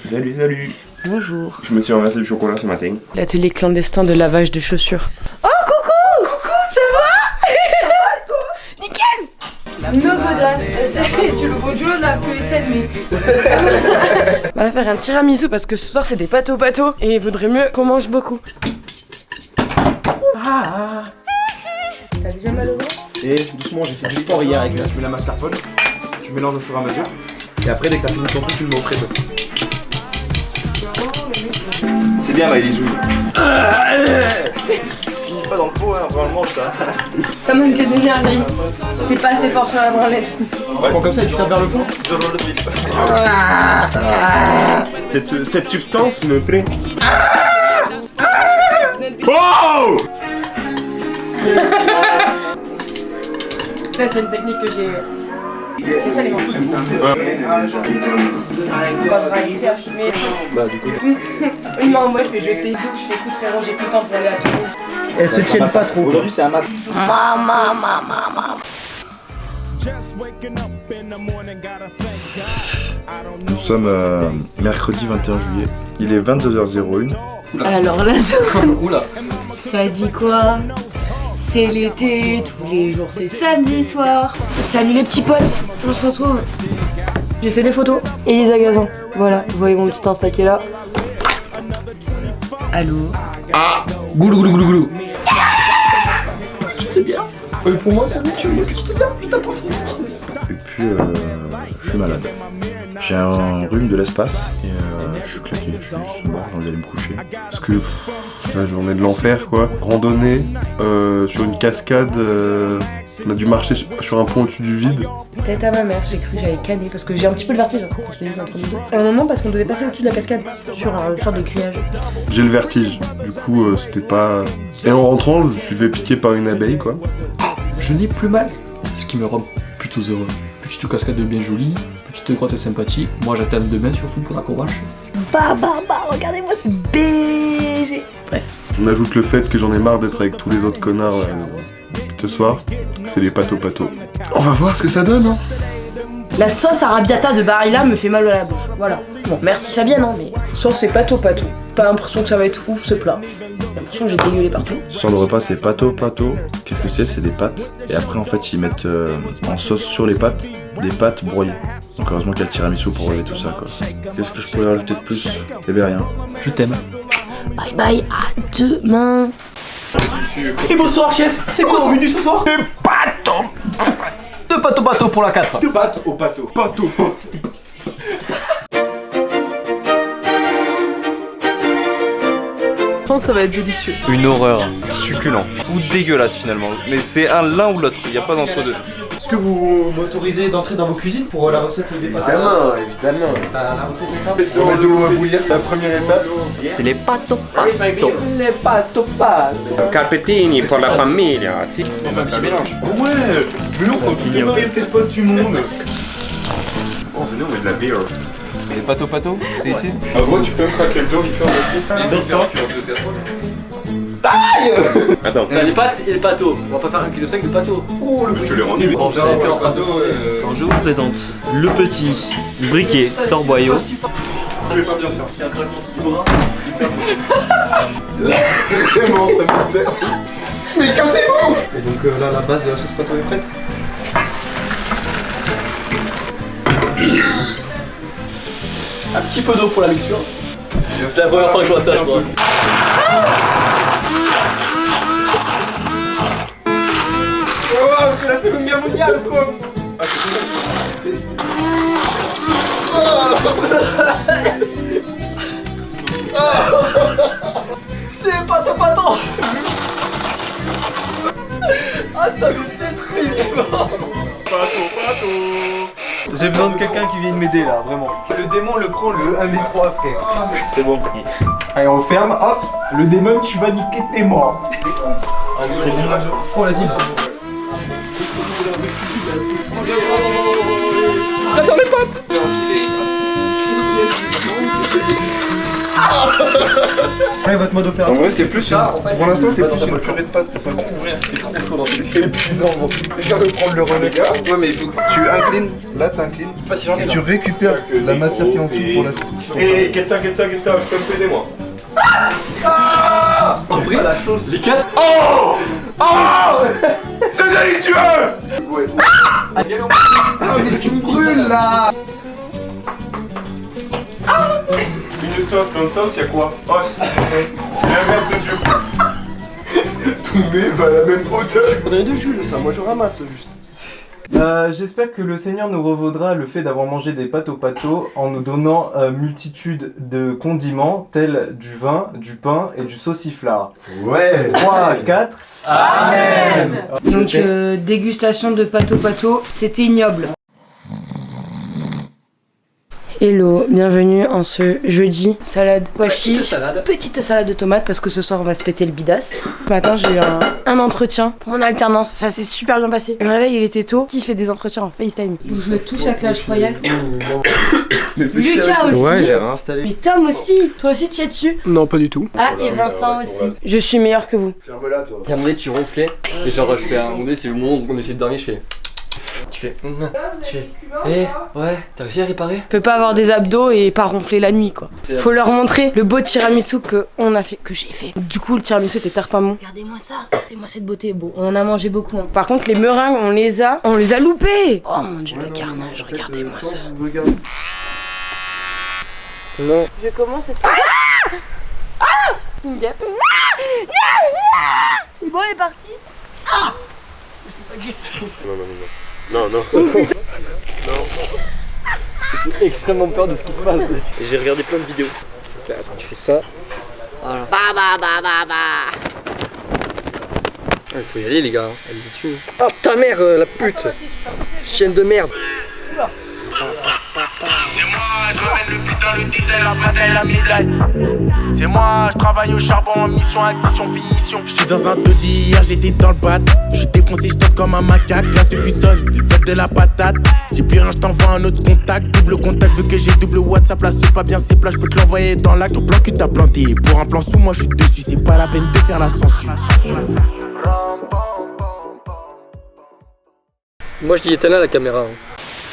Salut, salut. Bonjour. Je me suis ramassé du chocolat ce matin. L'atelier clandestin de lavage de chaussures. Oh coucou. Coucou, ça va? Ça va et toi? Nickel. No godasse. Tu le conduis de la PSN mais... On va faire un tiramisu parce que ce soir c'est des pâtes au bateau. Et il vaudrait mieux qu'on mange beaucoup. Ah. T'as déjà mal au bras? Et doucement, j'ai fait du sport hier avec la mascarpone. Tu mélanges au fur et à mesure. Et après, dès que t'as fini ton truc, tu le mets au frais. C'est bien, Maëlysou. Finis pas dans le pot, hein, avant le mange, ça. Ça manque d'énergie. T'es pas assez fort sur la branlette. Ouais, bon, comme ça, tu tapes vers le fond. Cette substance me plaît. Oh! Ça, c'est une technique que j'ai. C'est ça les manches. Mais... Bah, du coup. Oui, moi je fais, je sais d'où, je fais écoute frérot, j'ai plus le temps pour aller à pied. Elles se tiennent pas trop. Aujourd'hui, c'est un masque. Nous sommes mercredi 21 juillet. Il est 22h01. Alors là, ça dit quoi? C'est l'été, tous les jours c'est samedi soir. Salut les petits potes, on se retrouve. J'ai fait des photos. Elisa Gazan, voilà, vous voyez mon petit Insta qui est là. Allô? Ah! Goulou goulou goulou goulou! C'était bien. Et pour moi, ça tu veux que je te donne, je t'apprends. Et puis, je suis malade. J'ai un rhume de l'espace et je suis claqué. Je suis juste mort, j'ai envie d'aller me coucher. Parce que la journée de l'enfer, quoi. Randonnée sur une cascade. On a dû marcher sur un pont au-dessus du vide. Tête à ma mère, j'ai cru que j'allais canner parce que j'ai un petit peu le vertige, on se le dit entre nous deux. À un moment, parce qu'on devait passer au-dessus de la cascade sur une sorte de grillage. J'ai le vertige. Du coup, c'était pas. Et en rentrant, je me suis fait piquer par une abeille, quoi. Je n'ai plus mal, ce qui me rend plutôt heureux. Petite cascade bien jolie, petite grotte sympathique. Moi j'attends demain surtout pour la courage. Bah, regardez-moi ce BG. Bref. On ajoute le fait que j'en ai marre d'être avec tous les autres connards ce soir. C'est les pâteaux. On va voir ce que ça donne, hein. La sauce arrabbiata de Barilla me fait mal à la bouche. Voilà. Bon, merci Fabienne, hein, mais sauce c'est pâteau. Pas l'impression que ça va être ouf ce plat. J'ai l'impression que j'ai dégueulé partout. Sur le repas, c'est pâteau. Qu'est-ce que c'est? C'est des pâtes. Et après, en fait, ils mettent en sauce sur les pâtes des pâtes broyées. Donc, heureusement qu'il y a le tiramisu pour relever tout ça, quoi. Qu'est-ce que je pourrais rajouter de plus? Eh bien, rien. Je t'aime. Bye bye, à demain. Et bonsoir, chef. C'est quoi le menu ce soir? Deux pâtes au bateau pour la 4. De pâte au pâteau. Je pense que ça va être délicieux. Une horreur, succulent ou dégueulasse finalement, mais c'est l'un ou l'autre, il n'y a pas d'entre deux. Est-ce que vous m'autorisez d'entrer dans vos cuisines pour la recette des pâtes? Évidemment. La recette est simple. On met de l'eau à bouillir, la première étape. C'est les pâtes au Les pâtes aux pâtes. Carpettini pour la famille. On fait un petit mélange. Ouais, mais non, quand toutes les variétés de pâtes du monde. Oh, venez, on met de la bière. Et les pâtes au c'est ici? Ah ouais, tu peux me craquer le dos, vite fait, on va Attends, Les pâtes et les pâteaux. On va pas faire 1,5 kg de pâteaux. Oh le je te l'ai rendu. Je vous présente le petit briquet torboyau. Je vais pas bien faire. Vraiment, ça m'énerve. Mais cassez-vous! Et donc là, la base de la sauce pâteau est prête. Un petit peu d'eau pour la mixture. C'est la première fois que je vois ça, je crois. Oh, c'est la Seconde Guerre mondiale ou quoi? C'est pâteau. Ah, ça me détruit. Pâteau. J'ai besoin de quelqu'un qui vienne m'aider là, vraiment. Le démon le prend le 1v3, frère. C'est bon. Allez, on ferme, hop. Le démon, tu vas niquer tes morts. Oh, vas-y. Attends les pâtes. Allez, votre mode En opératoire. vrai, c'est plus Ça, une... en fait, Pour l'instant, c'est pas plus dans ta une poche. purée de pâtes, c'est ça. C'est trop chaud dans ces... C'est épuisant, gros. Déjà de prendre le relais. Ouais, mais il faut que tu inclines, là t'inclines, Pas si j'en ai et là. tu récupères la matière qui est en dessous pour la... Et get ça, je peux me aider moi. En vrai, la sauce. Les cases. C'est délicieux. Ah, mais tu me brûles, là. Une sauce, dans une sauce, y'a quoi? Oh, c'est l'inverse de Dieu. Ton nez va à la même hauteur. Faudrait de Jules, ça. Moi, je ramasse juste. J'espère que le Seigneur nous revaudra le fait d'avoir mangé des pâtes au pâteau en nous donnant multitude de condiments tels du vin, du pain et du sauciflard. Ouais. 3, 4. Amen. Donc dégustation de pâte au pâteau, c'était ignoble. Hello, bienvenue en ce jeudi. Salade pois chiche. Petite salade de tomates parce que ce soir on va se péter le bidas. Ce matin j'ai eu un entretien pour mon alternance, ça s'est super bien passé. Le réveil il était tôt, qui fait des entretiens en FaceTime. Vous jouez tous à Clash Royale. Lucas aussi. Ouais, j'ai réinstallé. Mais Tom aussi. Toi aussi tu es dessus. Non, pas du tout. Ah et Vincent aussi. Je suis meilleur que vous. Ferme-la, toi. À un moment donné, tu ronflais. Et genre, je fais un moment donné, c'est le moment où on essaie de dormir, je fais. Tu fais. Tu fais. Ouais, t'as réussi à réparer? Je peux pas avoir des abdos et pas ronfler la nuit quoi. Faut leur montrer le beau tiramisu que j'ai fait. Du coup le tiramisu était tarpamon. Regardez-moi ça, regardez-moi cette beauté. Bon, on en a mangé beaucoup. Hein. Par contre les meringues, on les a loupées. Oh mon dieu, le carnage, regardez-moi ça. Regarde. Non. Je commence cette Yep. C'est bon, elle est partie. Non. J'ai extrêmement peur de ce qui se passe. J'ai regardé plein de vidéos. Tu fais ça. Voilà. Il faut y aller, les gars. Allez-y dessus. Oh ta mère, la pute. Chienne de merde. C'est moi, je ramène le putain, le titel, la bataille, la médaille. C'est moi, je travaille au charbon en mission, addition, finition. Je suis dans un taudis, hier j'étais dans le bat. Je défonce et je danse comme un macaque. Là ce buisson, ils veulent de la patate. J'ai plus rien, je t'envoie un autre contact. Double contact, vu que j'ai double WhatsApp. Là c'est pas bien, c'est plat, je peux te l'envoyer dans l'acte. Ton plan que t'as planté, pour un plan sous moi je suis dessus. C'est pas la peine de faire la censure. Moi, je dis éteins la caméra.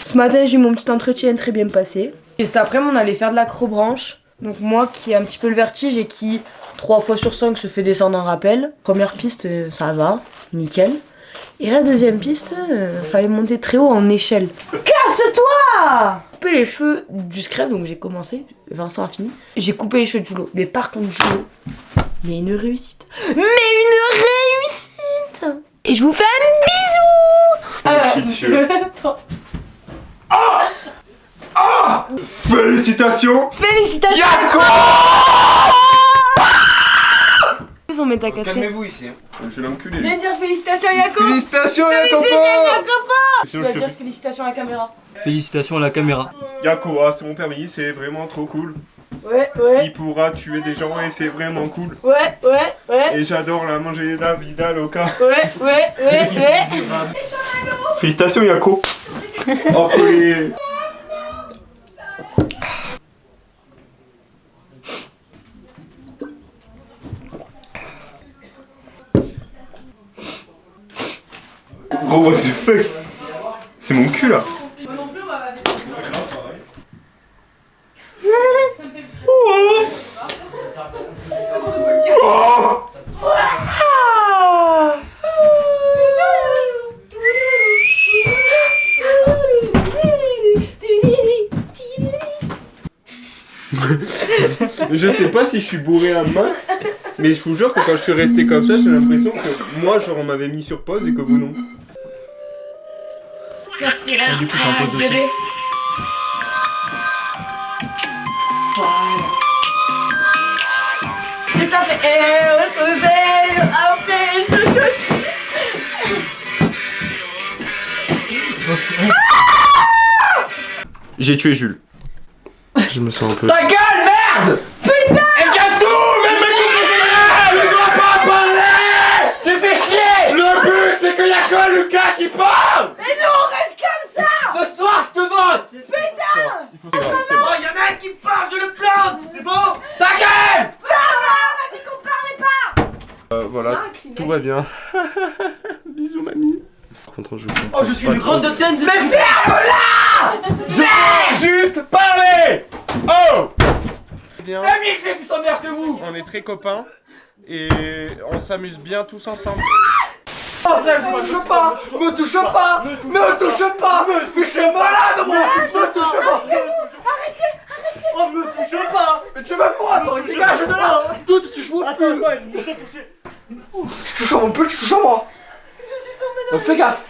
Ce matin, j'ai eu mon petit entretien très bien passé. Et cet après-midi, on allait faire de l'acrobranche. Donc moi qui ai un petit peu le vertige et qui 3 fois sur 5 se fait descendre en rappel. Première piste, ça va, nickel. Et la deuxième piste, fallait monter très haut en échelle. Casse-toi! Coupé les cheveux du scrap, donc j'ai commencé. Vincent a fini. J'ai coupé les cheveux de Julo. Mais par contre Julo, mais une réussite. Et je vous fais un bisou. Attends. Félicitations. Félicitations. On met ta casquette. Calmez-vous ici. Je vais l'enculer. Viens dire félicitations à Yako. Félicitations, Félicitations Yacopo. à Yako. Tu Sinon, vas je te dire fais- félicitations à la caméra. Félicitations à la caméra. Yako, c'est mon permis, c'est vraiment trop cool. Ouais. Il pourra tuer des gens et c'est vraiment cool. Ouais. Et j'adore la manger la vida loca. Ouais. Félicitations, Yako. Oh, oui. Gros, what the fuck? C'est mon cul là. Je sais pas si je suis bourré à max, mais je vous jure que quand je suis resté comme ça, j'ai l'impression que moi, genre, on m'avait mis sur pause et que vous non. Et du coup, c'est en pause aussi. Et ça fait J'ai tué Jules. Je me sens un peu... Ta gueule, merde! Putain! Elle casse tout! Même le doit pas parler! Tu fais chier! Le but, c'est qu'il y a que Lucas qui parle! Mais nous on reste comme ça. Ce soir, je te vote! Putain. Oh, y'en a un qui parle, je le plante! C'est bon? Ta gueule! Voilà, tout va bien. Bisous mamie. Par contre, je comprends. Oh, je suis une grande de tête de... Mais ferme-la! Je veux juste parler! Oh! Bien. Mamie, j'ai fait son mère que vous! On est très copains et on s'amuse bien tous ensemble. Oh frère, me touche pas! Me touche pas! Me touche pas! Je suis malade, moi! Me touche pas! Arrêtez! Oh, me touche pas! Mais tu veux quoi, toi? Dégage de là! Toi, tu touches mon pull! Attends, je me suis touché! Tu touches à mon pull, tu touches à moi! Je suis tombé dans... Donc fais gaffe!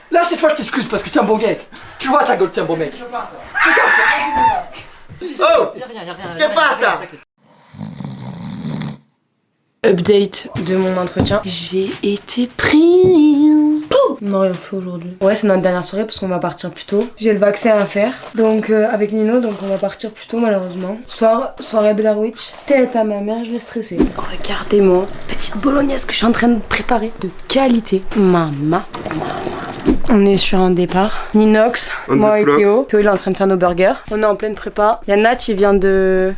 Là, cette fois, je t'excuse parce que t'es un bon mec! Tu vois ta gueule, t'es un bon mec! Fais gaffe! Oh! Qu'est-ce qui passe ça? Update de mon entretien. J'ai été prise. Pouh, on n'a rien fait aujourd'hui. Ouais, c'est notre dernière soirée parce qu'on va partir plus tôt. J'ai le vaccin à faire. Donc avec Nino, donc on va partir plus tôt malheureusement. Soirée Blair Witch. Tête à ma mère, je vais stresser. Regardez-moi, petite bolognaise que je suis en train de préparer. De qualité. Maman. On est sur un départ. Ninox, moi et Théo. Théo il est en train de faire nos burgers. On est en pleine prépa. Il y a Nat qui vient de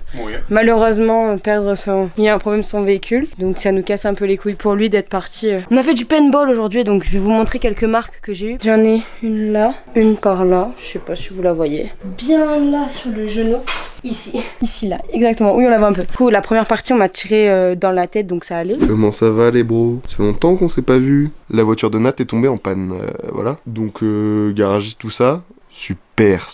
malheureusement perdre son... Il y a un problème sur son véhicule. Donc ça nous casse un peu les couilles pour lui d'être parti. On a fait du paintball aujourd'hui donc je vais vous montrer quelques marques que j'ai eues. J'en ai une là, une par là. Je sais pas si vous la voyez. Bien là sur le genou. Ici. Ici là, exactement. Oui on la voit un peu. Du coup la première partie on m'a tiré dans la tête donc ça allait. Comment ça va les bros? C'est longtemps qu'on s'est pas vu. La voiture de Nat est tombée en panne, voilà. Donc garagiste tout ça. Super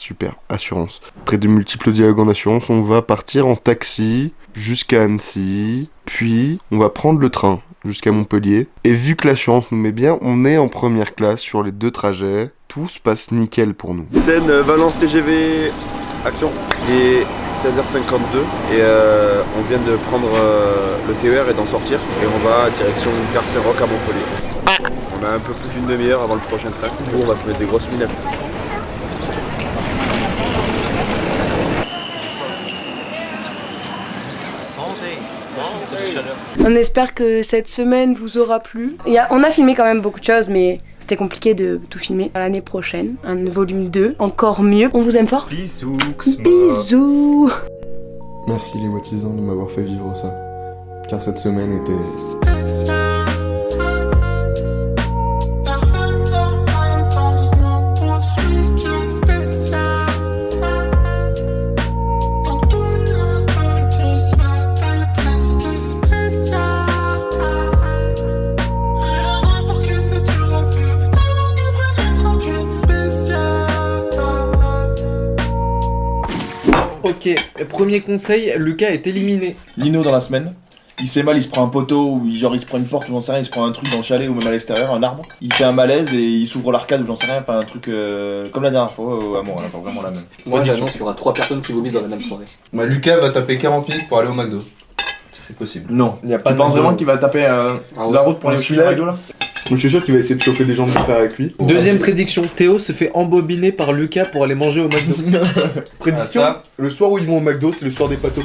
assurance. Après de multiples dialogues en assurance, on va partir en taxi jusqu'à Annecy, puis on va prendre le train jusqu'à Montpellier. Et vu que l'assurance nous met bien, on est en première classe sur les 2 trajets. Tout se passe nickel pour nous. Scène Valence TGV, action. Il est 16h52 et on vient de prendre le TER et d'en sortir. Et on va direction Gare Saint-Roch à Montpellier. On a un peu plus d'une demi-heure avant le prochain train. Du coup, on va se mettre des grosses minettes. On espère que cette semaine vous aura plu. On a filmé quand même beaucoup de choses, mais c'était compliqué de tout filmer. À l'année prochaine, un volume 2, encore mieux. On vous aime fort. Bisous. Bisous. Merci les Motisans de m'avoir fait vivre ça. Car cette semaine était... Ok, premier conseil, Lucas est éliminé. Nino dans la semaine, il se fait mal, il se prend un poteau ou genre il se prend une porte ou j'en sais rien, il se prend un truc dans le chalet ou même à l'extérieur, un arbre. Il fait un malaise et il s'ouvre l'arcade ou j'en sais rien, enfin un truc comme la dernière fois, à moi, pas vraiment la même. Moi j'annonce qu'il y aura 3 personnes qui vomissent dans la même soirée. Bah, Lucas va taper 40 minutes pour aller au McDo. C'est possible. Non, Il y a pas tu penses vraiment qu'il va taper la route pour aller chez McDo là? Je suis sûr qu'il va essayer de chauffer des gens de frère avec lui. Deuxième prédiction, Théo se fait embobiner par Lucas pour aller manger au McDo. Prédiction, le soir où ils vont au McDo, c'est le soir des pato.